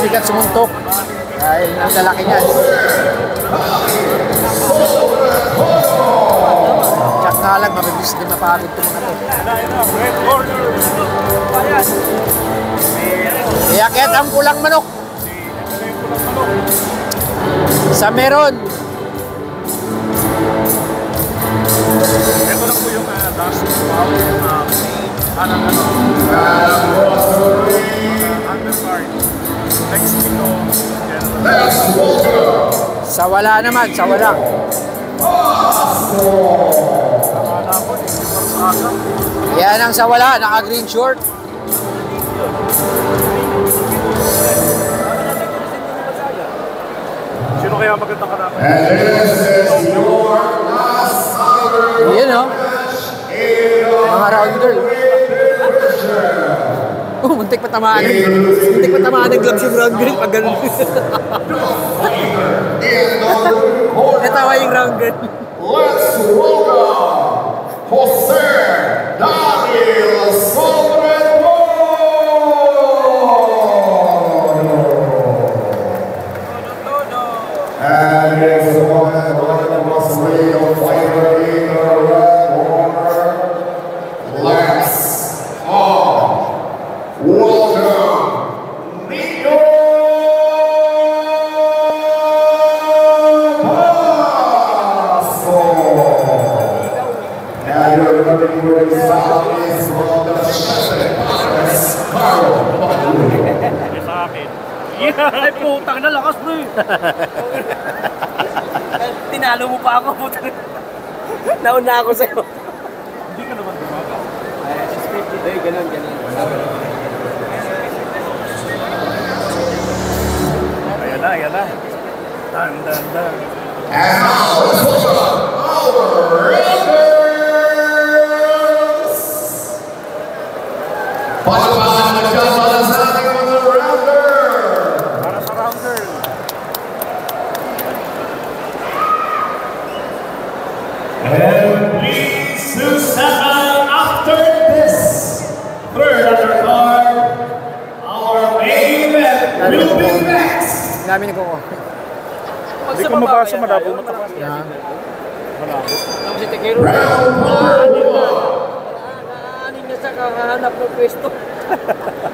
Bigat sumuntok dahil ang lalaki niya. Tsak nga lang, mabilis din mapagod ito mga ito. Iyakyat ang pulang manok. Sa meron. Ito lang po yung dust undercard. Next dito, sa wala naman, sa wala. Yan ang sa wala, naka-green short. sino kaya magandang kalaban? Yan o. Mga round girl. Muntik pa tamaan. Muntik pa tamaan ng gloves yung round girl pag ganun. Natawa yung round girl. Let's welcome Jose Daniel Sobremono. And it's the one that was the real fighter in the red corner. Let's welcome Nico Paso. And you're running with the southeast from the Carlo. Sa akin. Ay, putang na lakas bro. Tinalo mo pa ako, putang. Nauna ako sa'yo. Hindi ka naman dumaga. Ay, ganun. Ayan na. Dan. And now, let's welcome our Rounders! Palaban ng kapalan sa ating mga Rounder! Para sa rounder. And please to settle after this third undercard, our main event will be next! Namin ko. Hindi ko mabasa, malabo matakas. Yan. Malabo. Tapos si Tekero. Round number Anin na sa kahanap ng pwesto.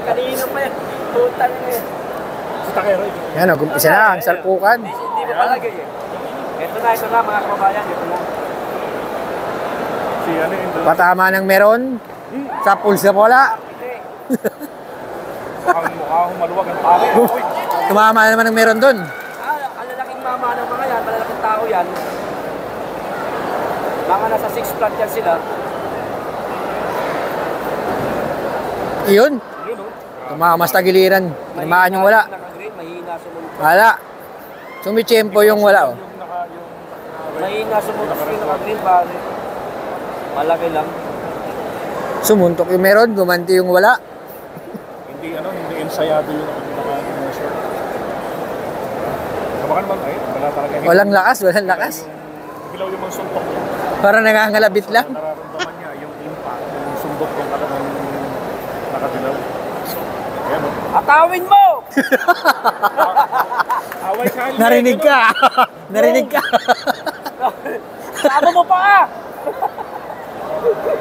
Kanina pa yan. Putang na yan. Si Takero. Yan o, isa na ang salpukan. Hindi mo palagay eh. Ito na mga kababayan. Ito na. Si ano yung Patama ng meron. Sa pulsa wala. mukha maluwag ang pare. Uy. Tumama naman ng meron doon. Ang lalaking mama ng mga yan, malalaking tao yan. Mga nasa 6 flat yan sila. Iyon. Yun o. Tumama sa tagiliran. Tumaan yung wala. Naka-green, mahina sumunod. Wala. Sumitsyempo yung wala. Oh. Mahina sumunod yung naka-green pare. Malaki lang. Sumuntok yung meron, gumanti yung wala. Hindi ensayado yung naka-short. Kabakan ba? Ay, wala talaga. Walang lakas. Bilaw yung mga suntok niya. Parang nangangalabit lang. Nararamdaman niya yung impact, yung sundot ng katawan nakabilaw. Ayan o. Atawin mo! Away ka. Narinig ka. Narinig ka. Sabi mo pa ka!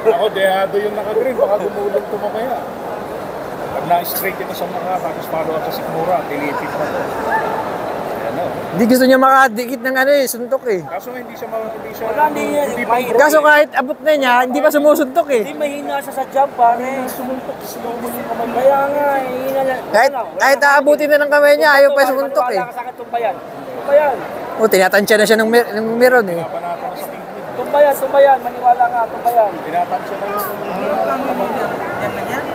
Ako, dehado yung naka-green. Baka gumulong ito mamaya. Pag na-straight ito sa mga, tapos follow up sa sikmura, tinipid pa ito. Ayan o. Hindi gusto niya makadikit ng suntok eh. Kaso hindi siya Hindi pa Kaso kahit abot na niya, hindi pa sumusuntok eh. Hindi mahina siya sa jump pare. sumuntok, slow mo yung kamay. Kaya nga, hihina na. Kahit aabutin na ng kamay niya, ayaw pa sumuntok eh. Wala ka sakit, tumbayan. Tumbayan. O, tinatansya na siya ng meron eh. Panatan na sa kingpin. Tumbayan. Maniwala nga, tumbayan. Pinatansya na yung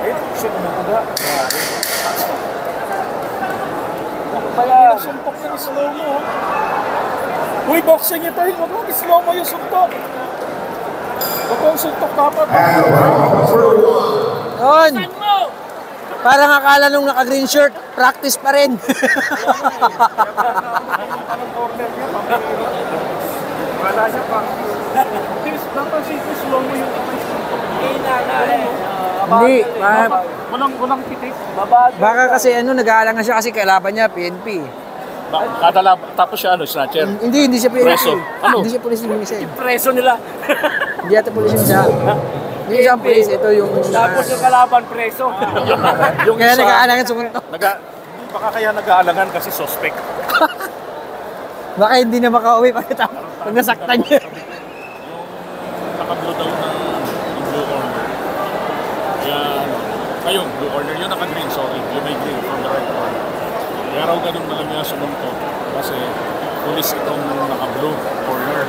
ayun, siya umupuga. Tumbayan. Suntok na ni slow mo. Uy, boxing ito. Huwag mo slow mo yung suntok. Huwag mo yung suntok dapat. Yun! Parang akala nung naka-green shirt, practice pa rin. Wala siya pa. Napansin ko slow mo yung suntok. Hindi, Walang pitik. baka kasi nag-aalangan siya kasi kailaban niya, PNP. Tapos siya snatcher. Hindi siya PNP. Preso. Ano? Hindi siya pulis yung isa. Preso nila. Hindi ata pulis yung isa. Hindi siya pulis, ito yung... Tapos yung kalaban preso. Yung Kaya isa, nag-aalangan sumuntok. baka kaya nag-aalangan kasi suspect. Baka hindi na makauwi pag nasaktan niya. Yung naka-blue daw ng blue corner. Kaya ayun, blue corner. Yung naka-green, sorry. Yung may green from the right corner. Kaya raw ganun na lang niya sumuntok. Kasi police itong naka-blue corner.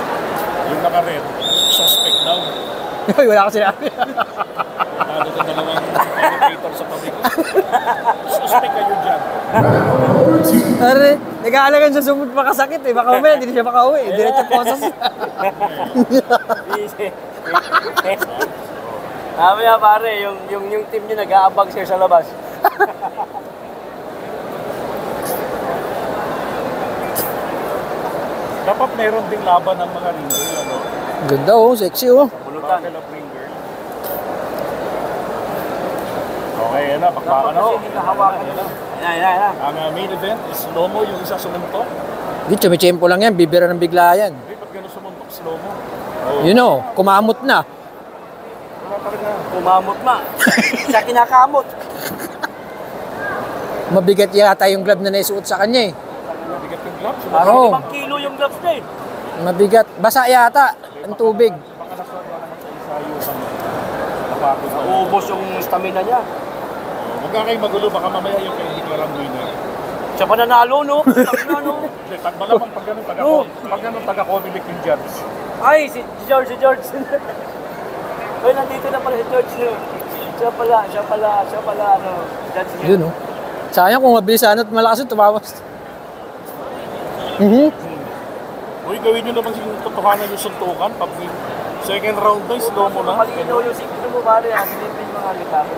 Yung naka-red, suspect daw. Uy, wala ko sinabi. Ano ka dalawang elevator sa tabi ko. Suspect kayo dyan. Are, nag-aalagan siya sumut makasakit eh. Baka umaya, hindi siya makauwi. Diretso posas. Mamaya pare, yung team niyo nag-aabang siya sa labas. Dapat meron ding laban ng mga ringer. Ganda oh, sexy oh. Pulutan. Battle of ringer. Okay, yan na. Bakbakan na. Kasi hindi kahawakan nila. Yan. Ang main event is slow-mo, yung isa sumuntok. Hindi, chumechempo lang yan. Bibira ng bigla yan. Hindi, ba't gano'n sumuntok slow-mo? You know, kumamot na. Wala talaga. Kumamot ma. Siya kinakamot. Mabigat yata yung glove na naisuot sa kanya eh. Nabigat yung gloves. Parang Oo. 5 kilo yung gloves na eh. Mabigat. Basa yata ang tubig. Baka nasa isayo sa napapos na. Uubos yung stamina niya. Huwag ka kayo magulo, baka mamaya yung kayo deklarang winner. Siya pa nanalo no? Ano? Hindi, malamang pag ganun taga-Comelec yung judge. Ay, si George. Ay, nandito na pala si George. Siya pala, ano, judge niya. Yun oh. Sayang kung mabilis at malakas yung tumawas. Uy, gawin nyo naman yung totohanan yung suntukan. Pag second round na, slow-mo na. Malinaw yung signo mo, pare. Silipin mga litapit.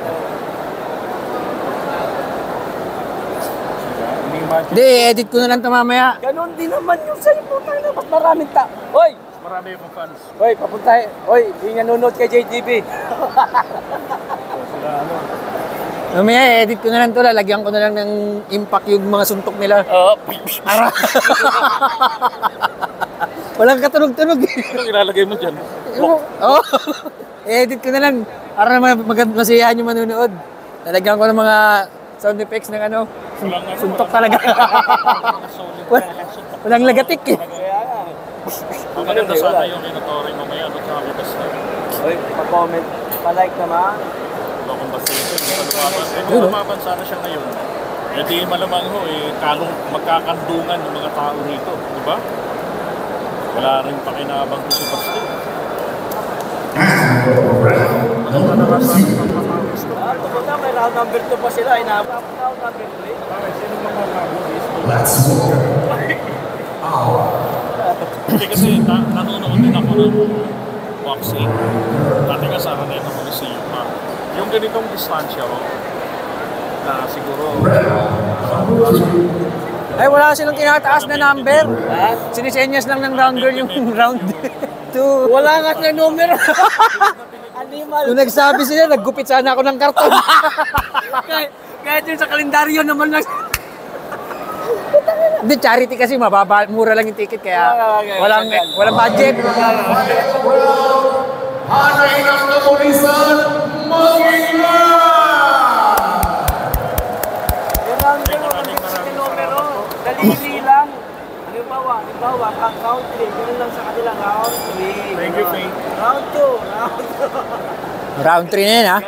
Hindi, edit ko na lang ito mamaya. Ganon din naman yung sa'yo, puta na. Mas maraming Hoy! Marami yung fans. Hoy, papunta. Hoy, hindi nanonood kay JTV. Sila ano. Mamaya, edit ko na lang ito. Lalagyan ko na lang ng impact yung mga suntok nila. Ara. Walang katunog-tunog. Ano ilalagay mo dyan? Oo. Edit ko na lang. Para masiyahan yung manunood. Lalagyan ko ng mga sound effects ng suntok talaga. Walang lagatik eh. Ang maganda sana yung kinatory mamaya. Ano sa kapitas na? Hoy, pa-comment, pa-like naman. Wala kong basta ito. Kung lumaban sana siya ngayon, eh di malamang ho, magkakandungan yung mga tao rito. Di ba? Wala rin pakinabang ko si Basti. Tungkol na, may round number 2 pa sila. Round number 3. Bakit? Sino mga nabudis? Hindi kasi nanonood din ako ng boxing. Dati nga sa Araneta Coliseum pa. Yung ganitong distansya ko, na siguro... Ay, wala silang tinataas na number. Sinisenyas lang ng round girl yung round 2. Wala nga siya numero. Animal. Nung nagsabi sila, naggupit sana ako ng karton. Kahit yung sa kalendaryo naman lang. Hindi, charity kasi mababa, mura lang yung ticket kaya walang budget. Hanay ng kapulisan, Manila! Yung round numero, dalili lang. Halimbawa, count 3, ganun lang sa kanila, round 3. Thank you, Faye. Round 2. Round 3 na yun ha.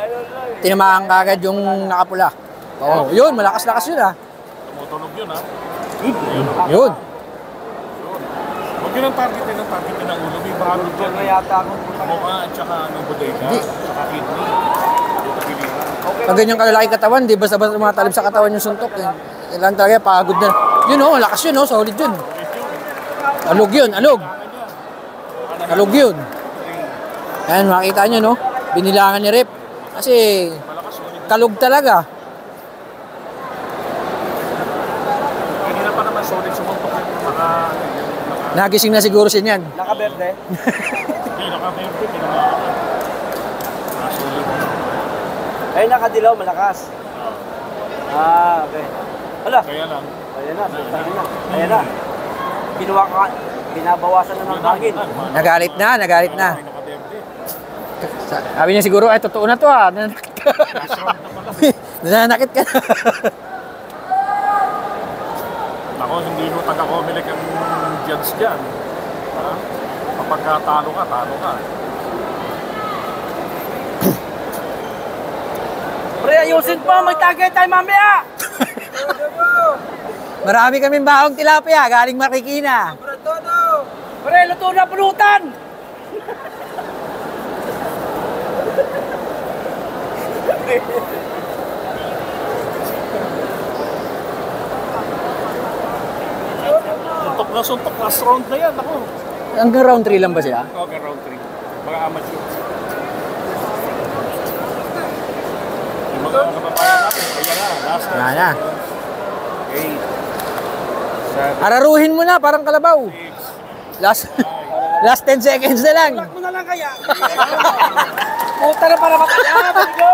Tinamaan ka agad yung nakapula. Oo, yun, malakas-lakas yun ha. Tumutunog yun, ha? Yun. Huwag yun ang targetin ng ulo. May bahagod Doon dyan. na yata akong Mukha at saka bodega, saka kidney. Yung tagiliran. Pag ganyan kalalaki katawan, di basta-basta tumatalib sa katawan yung suntok. Kailangan talaga, pagod na. Yun oh, lakas yun oh, solid yun. Alog yun, alog. Alog yun. Ayan, makita nyo no, binilangan ni Rep. Kasi, kalog talaga. Kanina pa naman solid sumuntok yung mga Nagising na siguro siya niyan. Nakaberde. Hindi, naka-verde, hindi naman. Nasulit. Ay, nakadilaw, malakas. Ah, okay. Hala, Kaya lang. ayan na, ayan na. Kinuha ka, binabawasan na ng hangin. Nagalit na, nagalit na. Ay, naka-verde. Sabi niya siguro, ay totoo na to ah. Nananakit ka. Nananakit ka. Ako, hindi mo taga-Comelec ang judge dyan. Ha? Kapag talo ka, talo ka. Pre, ayusin pa, may tagay tayo mamaya! Marami kaming baong tilapia, galing Marikina. Pre, luto na pulutan! Suntok na suntok, last round na yan. Ako. Hanggang round 3 lang ba sila? Okay, round 3. Mga amateur. Yung mga kababayan natin, kaya na, last Wala na. 8, 7, Araruhin mo na, parang kalabaw. 6, Last 10 seconds na lang. Mo na lang kaya. Puta na para mataya, go!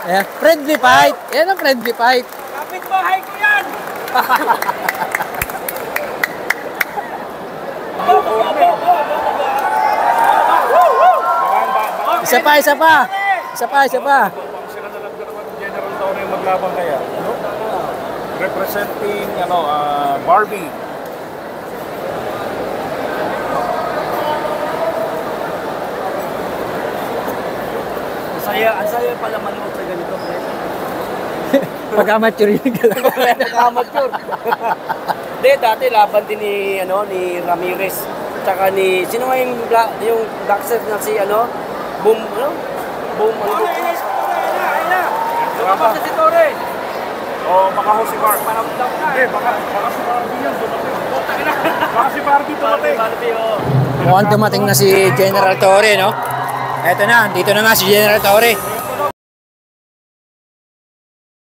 Ayan, friendly fight. Yan ang friendly fight. Kapit bahay ko yan! Isa pa, isa pa. Isa pa, isa pa. sila na lang naman General Tony yung maglabang kaya. Ano? Representing Barbie. Ang saya pala manood sa ganito, pre. Pag-amateur yun ka lang. Nakamatyor. Hindi, dati laban din ni Ramirez. Tsaka sino nga yung boxer na si Boom, Boom, Lumabas na si Torre. O baka ho si Barbie. Hindi, baka si Barbie yan. Baka si Barbie dumating. Barbie, oh. Mukhang dumating na si General Torre, no? Eto na, dito na nga si General Torre.